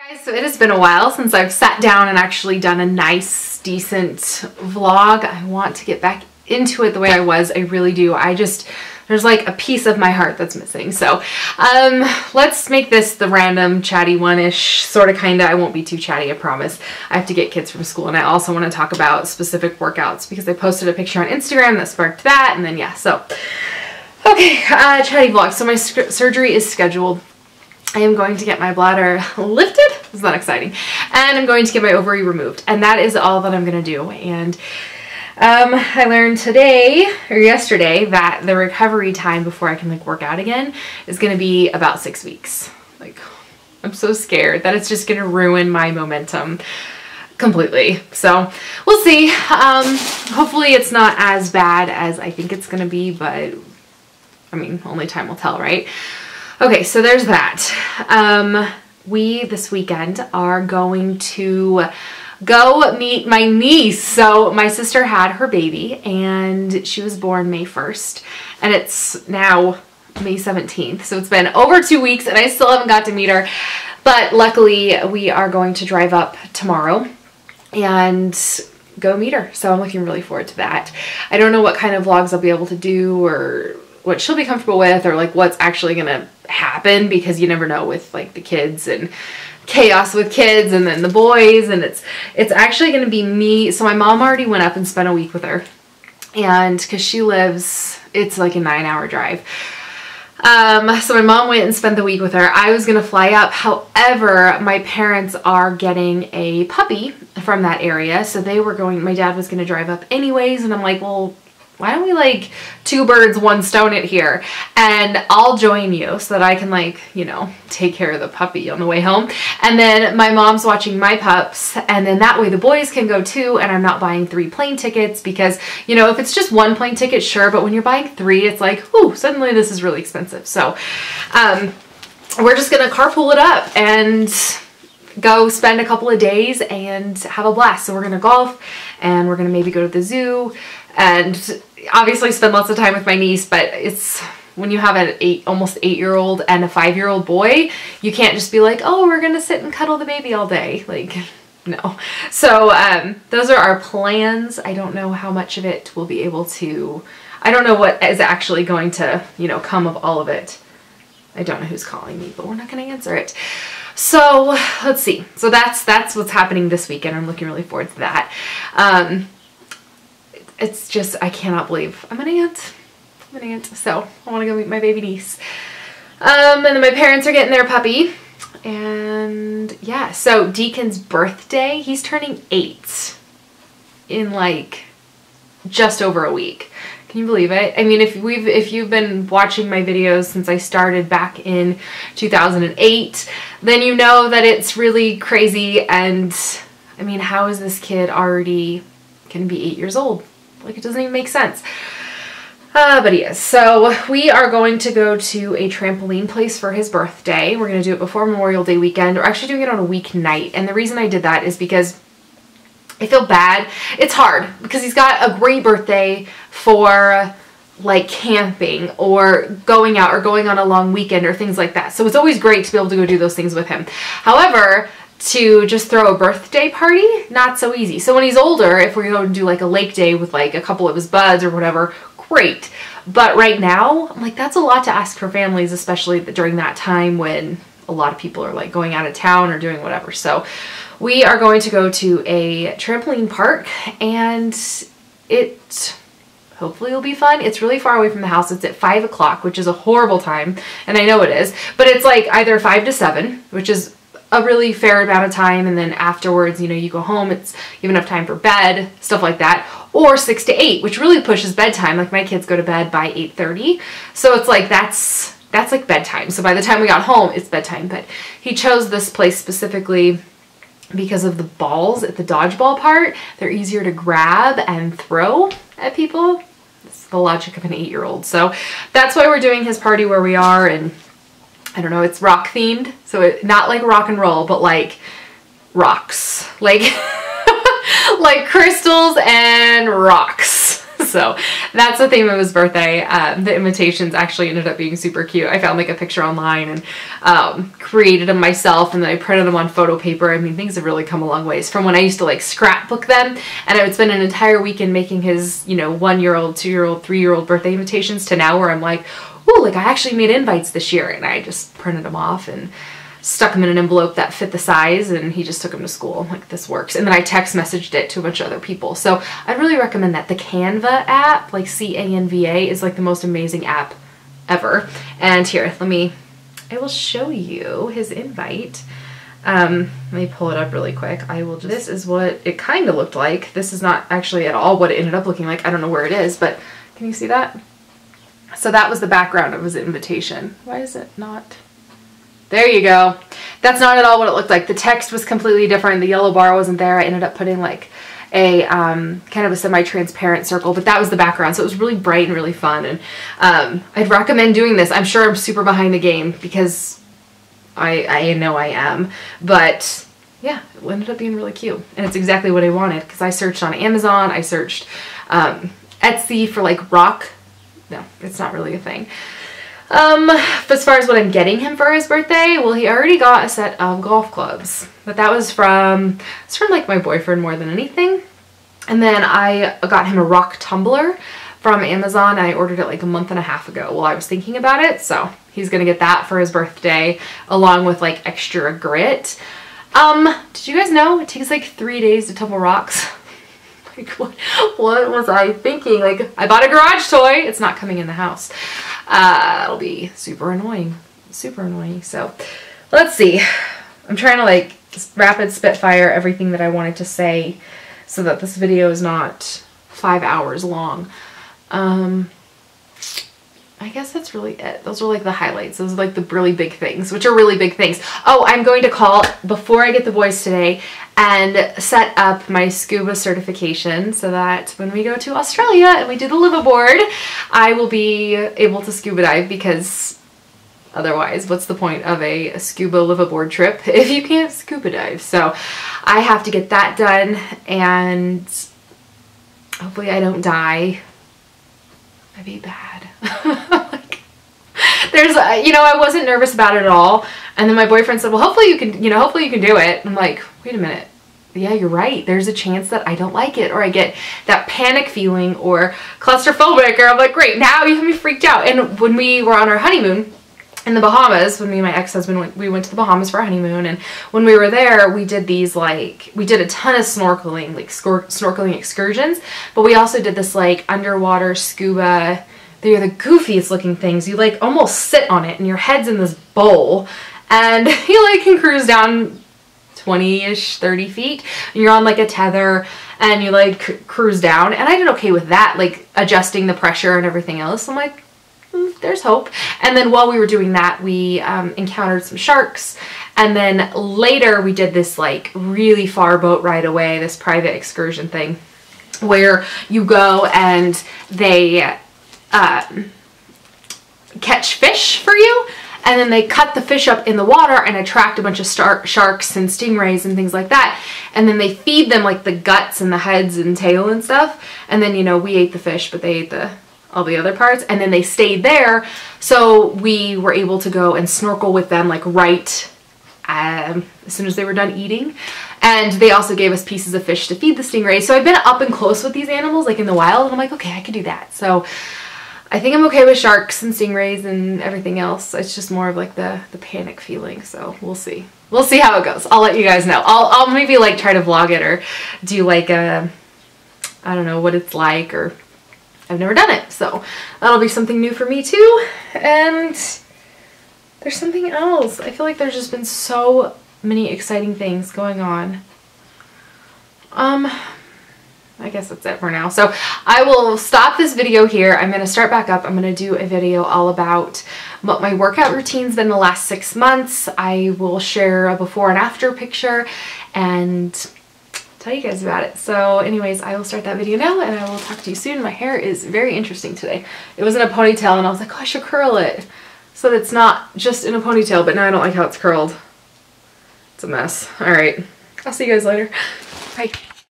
Guys, so it has been a while since I've sat down and actually done a nice, decent vlog. I want to get back into it the way I was. I really do. There's like a piece of my heart that's missing. So let's make this the random chatty one-ish, sort of, kind of. I won't be too chatty, I promise. I have to get kids from school, and I also want to talk about specific workouts because I posted a picture on Instagram that sparked that, and then yeah, so. Okay, chatty vlog. So my surgery is scheduled. I am going to get my bladder lifted. Isn't that exciting? And I'm going to get my ovary removed. And that is all that I'm going to do. And I learned today or yesterday that the recovery time before I can like work out again is going to be about 6 weeks. Like, I'm so scared that it's just going to ruin my momentum completely. So we'll see. Hopefully it's not as bad as I think it's going to be, but I mean, only time will tell, right? Okay, so there's that. We, this weekend, are going to go meet my niece. So my sister had her baby, and she was born May 1st, and it's now May 17th. So it's been over 2 weeks, and I still haven't got to meet her. But luckily, we are going to drive up tomorrow and go meet her. So I'm looking really forward to that. I don't know what kind of vlogs I'll be able to do or what she'll be comfortable with, or like what's actually gonna happen, because you never know with like the kids and chaos with kids and then the boys, and it's actually gonna be me. So my mom already went up and spent a week with her, and because she lives, it's like a 9-hour drive. So my mom went and spent the week with her. I was gonna fly up. However, my parents are getting a puppy from that area, so they were going, my dad was gonna drive up anyways, and I'm like, well, why don't we like 2 birds, 1 stone it here, and I'll join you so that I can, like, you know, take care of the puppy on the way home. And then my mom's watching my pups, and then that way the boys can go too, and I'm not buying 3 plane tickets, because, you know, if it's just 1 plane ticket, sure, but when you're buying 3, it's like, whoo, suddenly this is really expensive. So we're just gonna carpool it up and go spend a couple of days and have a blast. So we're gonna golf, and we're gonna maybe go to the zoo, and obviously spend lots of time with my niece. But it's, when you have an almost 8-year-old and a 5-year-old boy, you can't just be like, oh, we're gonna sit and cuddle the baby all day. Like, no. So those are our plans. I don't know how much of it we'll be able to, I don't know what is actually going to, you know, come of all of it. I don't know who's calling me, but we're not gonna answer it. So let's see. So that's what's happening this weekend. I'm looking really forward to that. It's just, I cannot believe I'm an aunt. I'm an aunt. So I want to go meet my baby niece. And then my parents are getting their puppy. And yeah, so Deacon's birthday, he's turning 8 in like just over a week. Can you believe it? I mean, if you've been watching my videos since I started back in 2008, then you know that it's really crazy. And I mean, how is this kid already gonna be 8 years old? Like, it doesn't even make sense. But he is. So we are going to go to a trampoline place for his birthday. We're going to do it before Memorial Day weekend. We're actually doing it on a weeknight. And the reason I did that is because I feel bad. It's hard because he's got a great birthday for like camping or going out or going on a long weekend or things like that. So it's always great to be able to go do those things with him. However, to just throw a birthday party, not so easy. So when he's older, if we go and do like a lake day with like a couple of his buds or whatever, great. But right now, I'm like, that's a lot to ask for families, especially during that time when a lot of people are like going out of town or doing whatever. So we are going to go to a trampoline park, and it hopefully will be fun. It's really far away from the house. It's at 5 o'clock, which is a horrible time, and I know it is, but it's like either 5 to 7, which is a really fair amount of time, and then afterwards, you know, you go home, you have enough time for bed, stuff like that, or 6 to 8, which really pushes bedtime. Like, my kids go to bed by 8:30, so it's like that's like bedtime. So by the time we got home, it's bedtime. But he chose this place specifically because of the balls at the dodgeball part. They're easier to grab and throw at people. It's the logic of an 8-year-old. So that's why we're doing his party where we are, and I don't know, it's rock themed. So not like rock and roll, but like rocks. Like like crystals and rocks. So that's the theme of his birthday. The invitations actually ended up being super cute. I found like a picture online and created them myself, and then I printed them on photo paper. I mean, things have really come a long ways from when I used to like scrapbook them, and I would spend an entire weekend making his, you know, 1-year-old, 2-year-old, 3-year-old birthday invitations, to now where I'm like, ooh, like I actually made invites this year, and I just printed them off and stuck them in an envelope that fit the size, and he just took them to school. I'm like, this works. And then I text messaged it to a bunch of other people. So I'd really recommend that. The Canva app, like C-A-N-V-A, is like the most amazing app ever. And here, I will show you his invite. Let me pull it up really quick. This is what it kind of looked like. This is not actually at all what it ended up looking like. I don't know where it is, but can you see that? So that was the background of his invitation. Why is it not? There you go. That's not at all what it looked like. The text was completely different. The yellow bar wasn't there. I ended up putting like a kind of a semi-transparent circle, but that was the background. So it was really bright and really fun. And I'd recommend doing this. I'm sure I'm super behind the game because I know I am. But yeah, it ended up being really cute. And it's exactly what I wanted, because I searched on Amazon. I searched Etsy for like rock. No, it's not really a thing. As far as what I'm getting him for his birthday, well, he already got a set of golf clubs, but that was from like my boyfriend more than anything. And then I got him a rock tumbler from Amazon. I ordered it like a month and a half ago while I was thinking about it. So he's going to get that for his birthday, along with like extra grit. Did you guys know it takes like 3 days to tumble rocks? Like, what was I thinking? Like, I bought a garage toy. It's not coming in the house. It'll be super annoying. Super annoying. So, let's see. I'm trying to, like, rapid spitfire everything that I wanted to say so that this video is not 5 hours long. I guess that's really it. Those are like the highlights. Those are like the really big things, which are really big things. Oh, I'm going to call before I get the boys today and set up my scuba certification so that when we go to Australia and we do the liveaboard, I will be able to scuba dive, because otherwise, what's the point of a scuba liveaboard trip if you can't scuba dive? So I have to get that done, and hopefully I don't die. That'd be bad. Like, there's, you know, I wasn't nervous about it at all. And then my boyfriend said, well, hopefully you can, you know, hopefully you can do it. I'm like, wait a minute. Yeah, you're right. There's a chance that I don't like it, or I get that panic feeling or claustrophobic, or I'm like, great, now you have me freaked out. And when we were on our honeymoon in the Bahamas, when me and my ex-husband went, we went to the Bahamas for our honeymoon, and when we were there, we did these, like, we did a ton of snorkeling, like snorkeling excursions, but we also did this like underwater scuba. They're the goofiest looking things. You like almost sit on it and your head's in this bowl, and you like can cruise down 20-ish, 30 feet, and you're on like a tether, and you like cruise down. And I did okay with that, like adjusting the pressure and everything else. I'm like, there's hope. And then while we were doing that, we encountered some sharks. And then later we did this like really far boat ride away, this private excursion thing, where you go and they catch fish for you, and then they cut the fish up in the water and attract a bunch of sharks and stingrays and things like that, and then they feed them like the guts and the heads and tail and stuff, and then, you know, we ate the fish, but they ate all the other parts, and then they stayed there, so we were able to go and snorkel with them like right as soon as they were done eating. And they also gave us pieces of fish to feed the stingrays. So I've been up and close with these animals, like in the wild, and I'm like, okay, I could do that. So I think I'm okay with sharks and stingrays and everything else. It's just more of like the panic feeling. So we'll see. We'll see how it goes. I'll let you guys know. I'll maybe like try to vlog it, or do like a, I don't know what it's like, or I've never done it. So that'll be something new for me too. And there's something else. I feel like there's just been so many exciting things going on. I guess that's it for now. So I will stop this video here. I'm going to start back up. I'm going to do a video all about what my workout routine's been the last 6 months. I will share a before and after picture and tell you guys about it. So anyways, I will start that video now, and I will talk to you soon. My hair is very interesting today. It was in a ponytail, and I was like, oh, I should curl it so that it's not just in a ponytail, but now I don't like how it's curled. It's a mess. All right. I'll see you guys later. Bye.